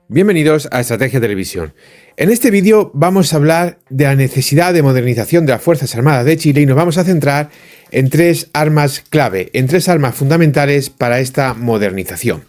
Bienvenidos a Estrategia Televisión. En este vídeo vamos a hablar de la necesidad de modernización de las Fuerzas Armadas de Chile y nos vamos a centrar en tres armas clave, en tres armas fundamentales para esta modernización.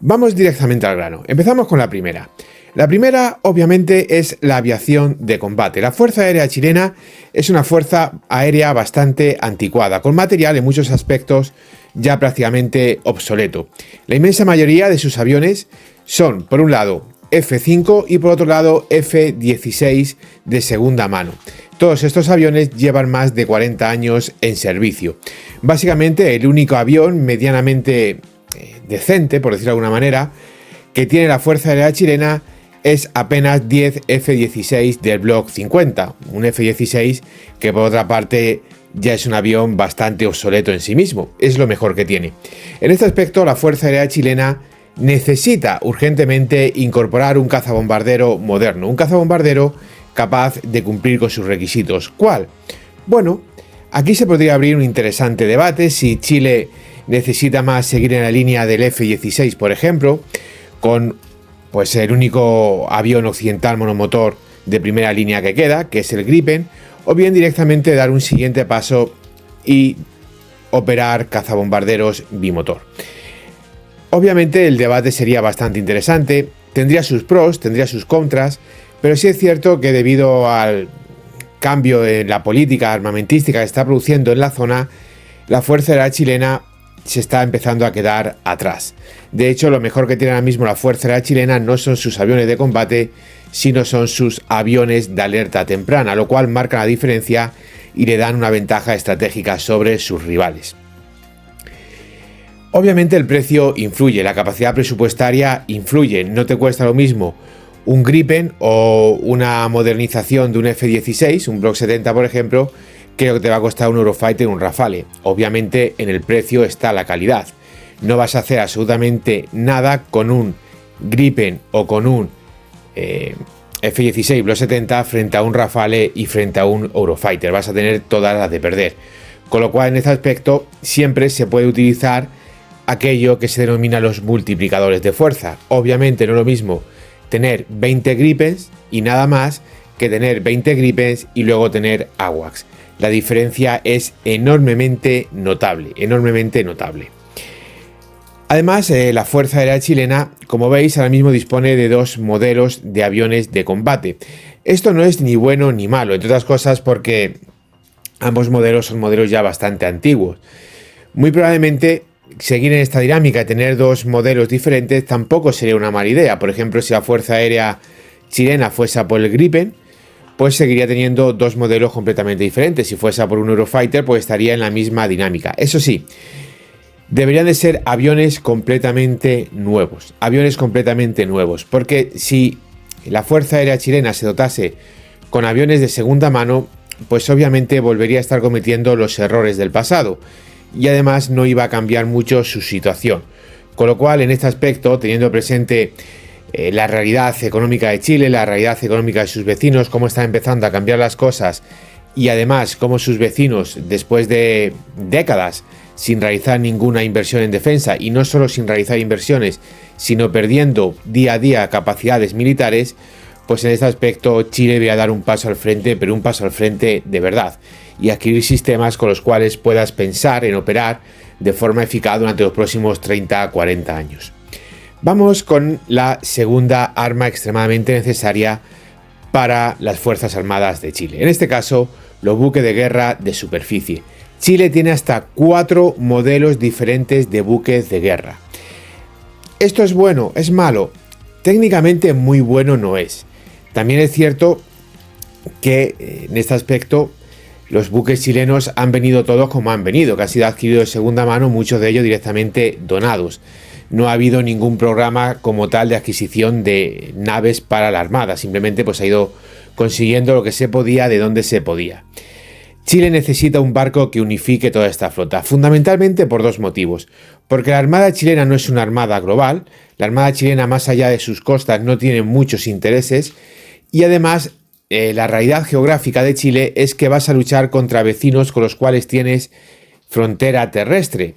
Vamos directamente al grano. Empezamos con la primera. La primera, obviamente, es la aviación de combate. La Fuerza Aérea Chilena es una fuerza aérea bastante anticuada, con material en muchos aspectos ya prácticamente obsoleto. La inmensa mayoría de sus aviones son, por un lado, F-5 y por otro lado F-16 de segunda mano. Todos estos aviones llevan más de 40 años en servicio. Básicamente el único avión medianamente decente, por decirlo de alguna manera, que tiene la Fuerza Aérea Chilena es apenas 10 F-16 del Block 50. Un F-16 que por otra parte ya es un avión bastante obsoleto en sí mismo. Es lo mejor que tiene. En este aspecto la Fuerza Aérea Chilena necesita urgentemente incorporar un cazabombardero moderno, un cazabombardero capaz de cumplir con sus requisitos. ¿Cuál? Bueno, aquí se podría abrir un interesante debate si Chile necesita más seguir en la línea del F-16, por ejemplo, con pues el único avión occidental monomotor de primera línea que queda, que es el Gripen, o bien directamente dar un siguiente paso y operar cazabombarderos bimotor. Obviamente el debate sería bastante interesante, tendría sus pros, tendría sus contras, pero sí es cierto que debido al cambio en la política armamentística que está produciendo en la zona, la Fuerza Aérea Chilena se está empezando a quedar atrás. De hecho, lo mejor que tiene ahora mismo la Fuerza Aérea Chilena no son sus aviones de combate, sino son sus aviones de alerta temprana, lo cual marca la diferencia y le dan una ventaja estratégica sobre sus rivales. Obviamente el precio influye, la capacidad presupuestaria influye, no te cuesta lo mismo un Gripen o una modernización de un F-16, un Block 70 por ejemplo, que lo que te va a costar un Eurofighter o un Rafale. Obviamente en el precio está la calidad. No vas a hacer absolutamente nada con un Gripen o con un F-16 Block 70 frente a un Rafale y frente a un Eurofighter. Vas a tener todas las de perder. Con lo cual en este aspecto siempre se puede utilizar aquello que se denomina los multiplicadores de fuerza. Obviamente no es lo mismo tener 20 Gripens y nada más que tener 20 Gripens y luego tener AWACS. La diferencia es enormemente notable, Además, la Fuerza Aérea Chilena, como veis, ahora mismo dispone de dos modelos de aviones de combate. Esto no es ni bueno ni malo, entre otras cosas porque ambos modelos son modelos ya bastante antiguos. Muy probablemente seguir en esta dinámica y tener dos modelos diferentes tampoco sería una mala idea. Por ejemplo, si la Fuerza Aérea Chilena fuese a por el Gripen, pues seguiría teniendo dos modelos completamente diferentes. Si fuese a por un Eurofighter, pues estaría en la misma dinámica. Eso sí, deberían de ser aviones completamente nuevos. Porque si la Fuerza Aérea Chilena se dotase con aviones de segunda mano, pues obviamente volvería a estar cometiendo los errores del pasado. Y además no iba a cambiar mucho su situación. Con lo cual, en este aspecto, teniendo presente la realidad económica de Chile, la realidad económica de sus vecinos, cómo están empezando a cambiar las cosas y además cómo sus vecinos, después de décadas sin realizar ninguna inversión en defensa y no solo sin realizar inversiones, sino perdiendo día a día capacidades militares, pues en este aspecto Chile debería dar un paso al frente, pero un paso al frente de verdad, y adquirir sistemas con los cuales puedas pensar en operar de forma eficaz durante los próximos 30 a 40 años. Vamos con la segunda arma extremadamente necesaria para las Fuerzas Armadas de Chile. En este caso, los buques de guerra de superficie. Chile tiene hasta 4 modelos diferentes de buques de guerra. ¿Esto es bueno? ¿Es malo? Técnicamente muy bueno no es. También es cierto que en este aspecto los buques chilenos han venido todos como han venido, que han sido adquiridos de segunda mano, muchos de ellos directamente donados. No ha habido ningún programa como tal de adquisición de naves para la Armada, simplemente pues ha ido consiguiendo lo que se podía de donde se podía. Chile necesita un barco que unifique toda esta flota, fundamentalmente por dos motivos. Porque la Armada chilena no es una armada global, la Armada chilena más allá de sus costas no tiene muchos intereses y además la realidad geográfica de Chile es que vas a luchar contra vecinos con los cuales tienes frontera terrestre.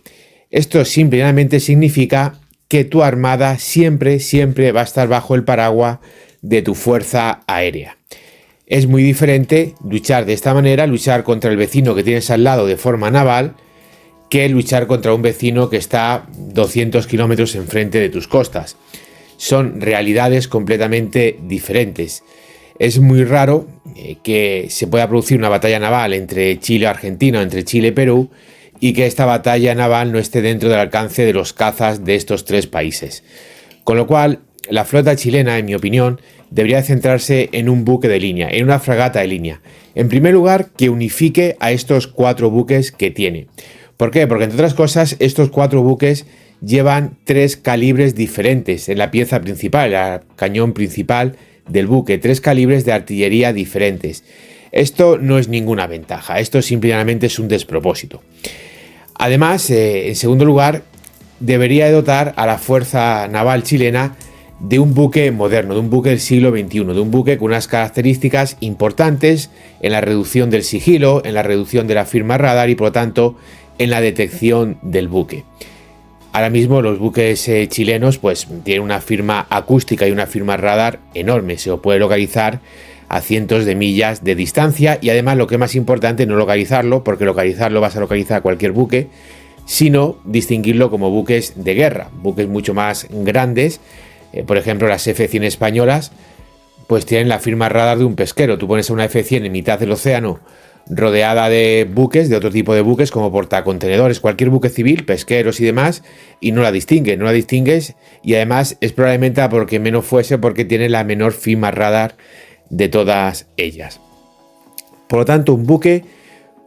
Esto simplemente significa que tu armada siempre va a estar bajo el paraguas de tu fuerza aérea. Es muy diferente luchar de esta manera, luchar contra el vecino que tienes al lado de forma naval, que luchar contra un vecino que está 200 kilómetros enfrente de tus costas. Son realidades completamente diferentes. Es muy raro que se pueda producir una batalla naval entre Chile y Argentina o entre Chile y Perú y que esta batalla naval no esté dentro del alcance de los cazas de estos tres países. Con lo cual, la flota chilena, en mi opinión, debería centrarse en un buque de línea, en una fragata de línea. En primer lugar, que unifique a estos 4 buques que tiene. ¿Por qué? Porque, entre otras cosas, estos 4 buques llevan 3 calibres diferentes en la pieza principal, el cañón principal del buque, 3 calibres de artillería diferentes. Esto no es ninguna ventaja, esto simplemente es un despropósito. Además, en segundo lugar, debería dotar a la Fuerza Naval chilena de un buque moderno, de un buque del siglo XXI, de un buque con unas características importantes en la reducción del sigilo, en la reducción de la firma radar y, por lo tanto, en la detección del buque. Ahora mismo los buques chilenos pues tienen una firma acústica y una firma radar enorme, se lo puede localizar a cientos de millas de distancia y además lo que es más importante no localizarlo, porque localizarlo vas a localizar cualquier buque, sino distinguirlo como buques de guerra, buques mucho más grandes. Por ejemplo, las F-100 españolas pues tienen la firma radar de un pesquero. Tú pones a una F-100 en mitad del océano rodeada de buques, de otro tipo de buques como portacontenedores, cualquier buque civil, pesqueros y demás, y no la distingues y además es probablemente porque menos fuese porque tiene la menor firma radar de todas ellas. Por lo tanto, un buque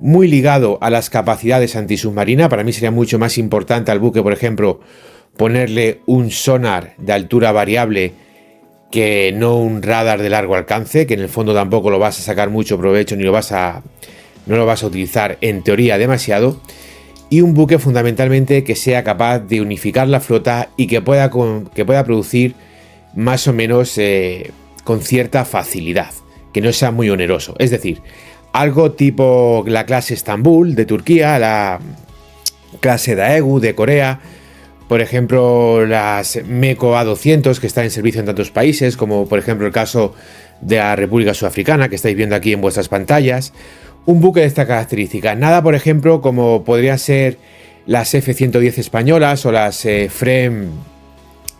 muy ligado a las capacidades antisubmarinas. Para mí sería mucho más importante al buque, por ejemplo, ponerle un sonar de altura variable que no un radar de largo alcance, que en el fondo tampoco lo vas a sacar mucho provecho ni no lo vas a utilizar en teoría demasiado. Y un buque fundamentalmente que sea capaz de unificar la flota y que pueda producir más o menos con cierta facilidad, que no sea muy oneroso. Es decir, algo tipo la clase Estambul de Turquía, la clase Daegu de Corea, por ejemplo las MEKO A200 que están en servicio en tantos países, como por ejemplo el caso de la República Sudafricana que estáis viendo aquí en vuestras pantallas. Un buque de esta característica, nada por ejemplo como podría ser las F-110 españolas o las FREM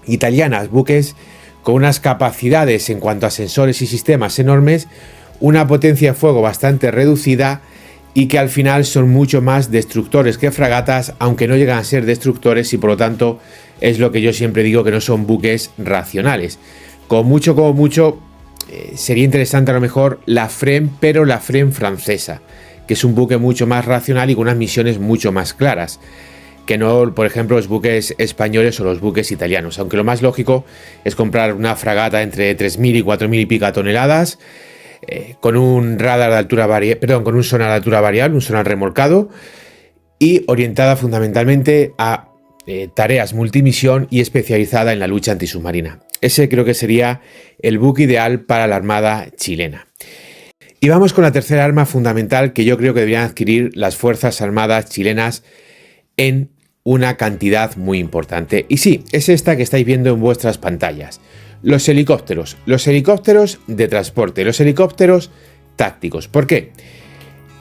italianas, buques con unas capacidades en cuanto a sensores y sistemas enormes, una potencia de fuego bastante reducida y que al final son mucho más destructores que fragatas, aunque no llegan a ser destructores y por lo tanto es lo que yo siempre digo que no son buques racionales. Como mucho, sería interesante a lo mejor la FREM, pero la FREM francesa, que es un buque mucho más racional y con unas misiones mucho más claras, que no, por ejemplo, los buques españoles o los buques italianos, aunque lo más lógico es comprar una fragata entre 3.000 y 4.000 y pico toneladas, con un radar de altura con un sonar de altura variable, un sonar remolcado y orientada fundamentalmente a tareas multimisión y especializada en la lucha antisubmarina. Ese creo que sería el buque ideal para la Armada chilena. Y vamos con la tercera arma fundamental que yo creo que deberían adquirir las Fuerzas Armadas chilenas en una cantidad muy importante. Y sí, es esta que estáis viendo en vuestras pantallas. Los helicópteros de transporte, los helicópteros tácticos. ¿Por qué?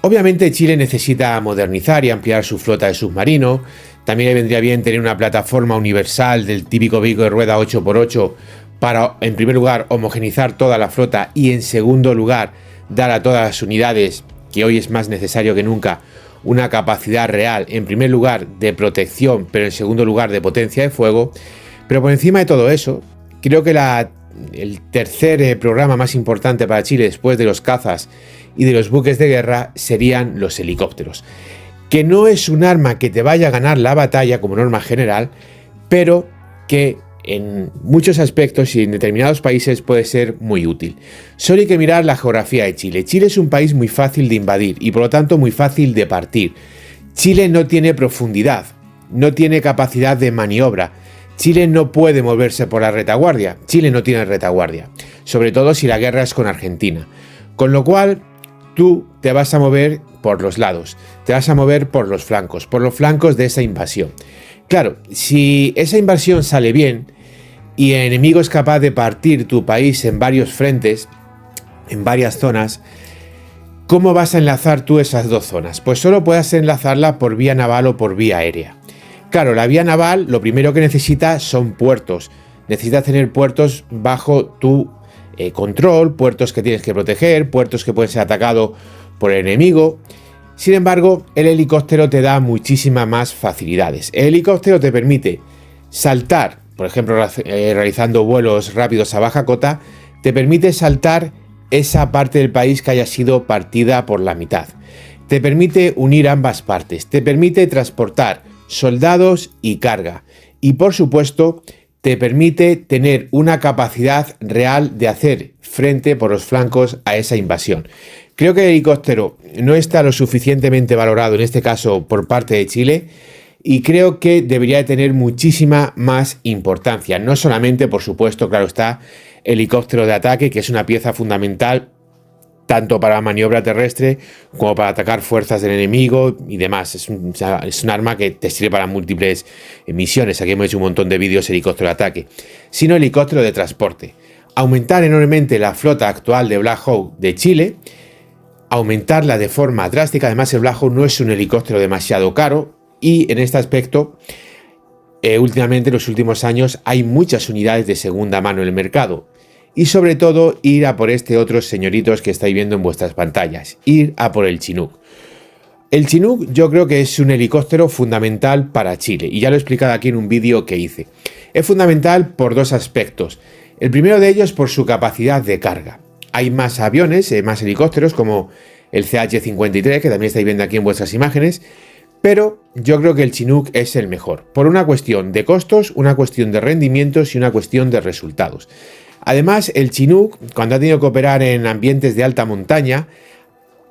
Obviamente Chile necesita modernizar y ampliar su flota de submarino. También le vendría bien tener una plataforma universal del típico vehículo de rueda 8x8 para, en primer lugar, homogenizar toda la flota y, en segundo lugar, dar a todas las unidades, que hoy es más necesario que nunca, una capacidad real, en primer lugar, de protección, pero en segundo lugar, de potencia de fuego. Pero por encima de todo eso, creo que el tercer programa más importante para Chile después de los cazas y de los buques de guerra serían los helicópteros, que no es un arma que te vaya a ganar la batalla como norma general, pero que en muchos aspectos y en determinados países puede ser muy útil. Solo hay que mirar la geografía de Chile. Chile es un país muy fácil de invadir y por lo tanto muy fácil de partir. Chile no tiene profundidad, no tiene capacidad de maniobra. Chile no puede moverse por la retaguardia. Chile no tiene retaguardia, sobre todo si la guerra es con Argentina. Con lo cual, tú te vas a mover por los lados, te vas a mover por los flancos de esa invasión. Claro, si esa invasión sale bien y el enemigo es capaz de partir tu país en varios frentes, en varias zonas, ¿cómo vas a enlazar tú esas dos zonas? Pues solo puedes enlazarla por vía naval o por vía aérea. Claro, la vía naval lo primero que necesita son puertos. Necesitas tener puertos bajo tu control, puertos que tienes que proteger, puertos que pueden ser atacados por el enemigo. Sin embargo, el helicóptero te da muchísimas más facilidades. El helicóptero te permite saltar, por ejemplo, realizando vuelos rápidos a baja cota, te permite saltar esa parte del país que haya sido partida por la mitad. Te permite unir ambas partes, te permite transportar soldados y carga. Y por supuesto, te permite tener una capacidad real de hacer frente por los flancos a esa invasión. Creo que el helicóptero no está lo suficientemente valorado, en este caso por parte de Chile, y creo que debería de tener muchísima más importancia. No solamente, por supuesto, claro está, helicóptero de ataque, que es una pieza fundamental tanto para la maniobra terrestre como para atacar fuerzas del enemigo y demás. Es un arma que te sirve para múltiples misiones. Aquí hemos hecho un montón de vídeos helicóptero de ataque. Sino helicóptero de transporte. Aumentar enormemente la flota actual de Black Hawk de Chile, aumentarla de forma drástica. Además, el Black Hawk no es un helicóptero demasiado caro y en este aspecto, últimamente en los últimos años hay muchas unidades de segunda mano en el mercado. Y sobre todo ir a por este otros señoritos que estáis viendo en vuestras pantallas, ir a por el Chinook. El Chinook yo creo que es un helicóptero fundamental para Chile y ya lo he explicado aquí en un vídeo que hice. Es fundamental por dos aspectos. El primero de ellos por su capacidad de carga. Hay más aviones, más helicópteros como el CH-53 que también estáis viendo aquí en vuestras imágenes, pero yo creo que el Chinook es el mejor, por una cuestión de costos, una cuestión de rendimientos y una cuestión de resultados. Además, el Chinook, cuando ha tenido que operar en ambientes de alta montaña,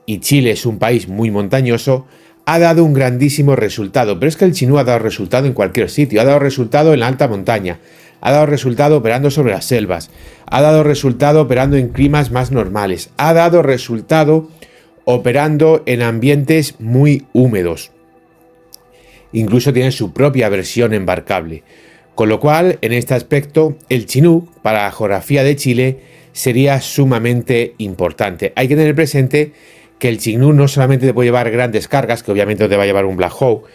y Chile es un país muy montañoso, ha dado un grandísimo resultado. Pero es que el Chinook ha dado resultado en cualquier sitio, ha dado resultado en la alta montaña, ha dado resultado operando sobre las selvas, ha dado resultado operando en climas más normales, ha dado resultado operando en ambientes muy húmedos. Incluso tiene su propia versión embarcable. Con lo cual, en este aspecto, el Chinook para la geografía de Chile sería sumamente importante. Hay que tener presente que el Chinook no solamente te puede llevar grandes cargas, que obviamente te va a llevar un Black Hawk,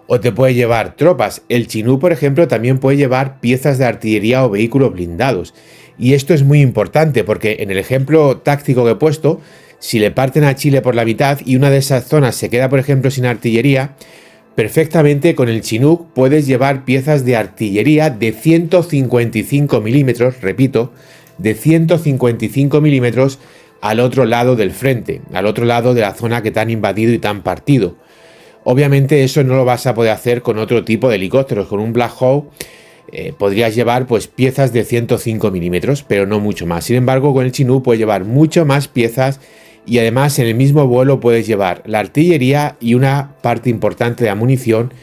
o te puede llevar tropas. El Chinook, por ejemplo, también puede llevar piezas de artillería o vehículos blindados. Y esto es muy importante porque en el ejemplo táctico que he puesto, si le parten a Chile por la mitad y una de esas zonas se queda, por ejemplo, sin artillería, perfectamente con el Chinook puedes llevar piezas de artillería de 155 milímetros, repito, de 155 milímetros al otro lado del frente, al otro lado de la zona que te han invadido y te han partido. Obviamente eso no lo vas a poder hacer con otro tipo de helicópteros. Con un Black Hawk podrías llevar pues piezas de 105 milímetros, pero no mucho más. Sin embargo, con el Chinook puedes llevar mucho más piezas. Y además en el mismo vuelo puedes llevar la artillería y una parte importante de la munición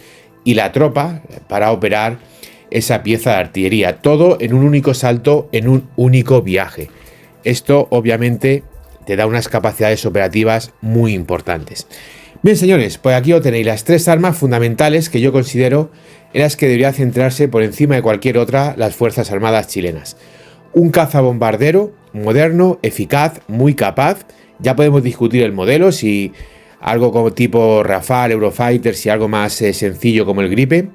y la tropa para operar esa pieza de artillería. Todo en un único salto, en un único viaje. Esto obviamente te da unas capacidades operativas muy importantes. Bien, señores, pues aquí os tenéis las tres armas fundamentales que yo considero en las que debería centrarse por encima de cualquier otra las Fuerzas Armadas chilenas. Un cazabombardero moderno, eficaz, muy capaz. Ya podemos discutir el modelo, si algo como tipo Rafale, Eurofighter, si algo más sencillo como el Gripe.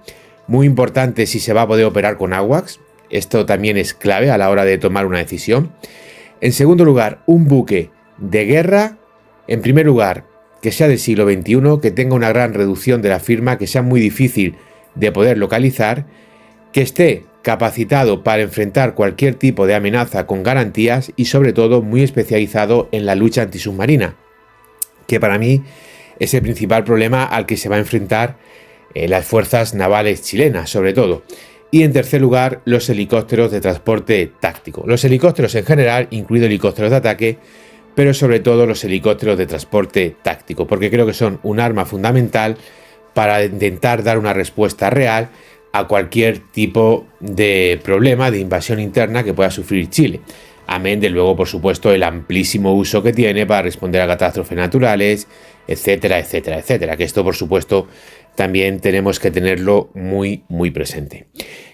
Muy importante si se va a poder operar con AWACS. Esto también es clave a la hora de tomar una decisión. En segundo lugar, un buque de guerra. En primer lugar, que sea del siglo XXI, que tenga una gran reducción de la firma, que sea muy difícil de poder localizar, que esté capacitado para enfrentar cualquier tipo de amenaza con garantías y sobre todo muy especializado en la lucha antisubmarina, que para mí es el principal problema al que se va a enfrentar las fuerzas navales chilenas, sobre todo. Y en tercer lugar, los helicópteros de transporte táctico. Los helicópteros en general, incluidos helicópteros de ataque, pero sobre todo los helicópteros de transporte táctico, porque creo que son un arma fundamental para intentar dar una respuesta real a cualquier tipo de problema de invasión interna que pueda sufrir Chile. Amén de luego, por supuesto, el amplísimo uso que tiene para responder a catástrofes naturales, etcétera, etcétera, etcétera. Que esto, por supuesto, también tenemos que tenerlo muy presente.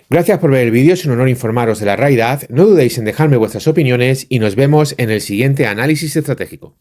Gracias por ver el vídeo, es un honor informaros de la realidad. No dudéis en dejarme vuestras opiniones y nos vemos en el siguiente análisis estratégico.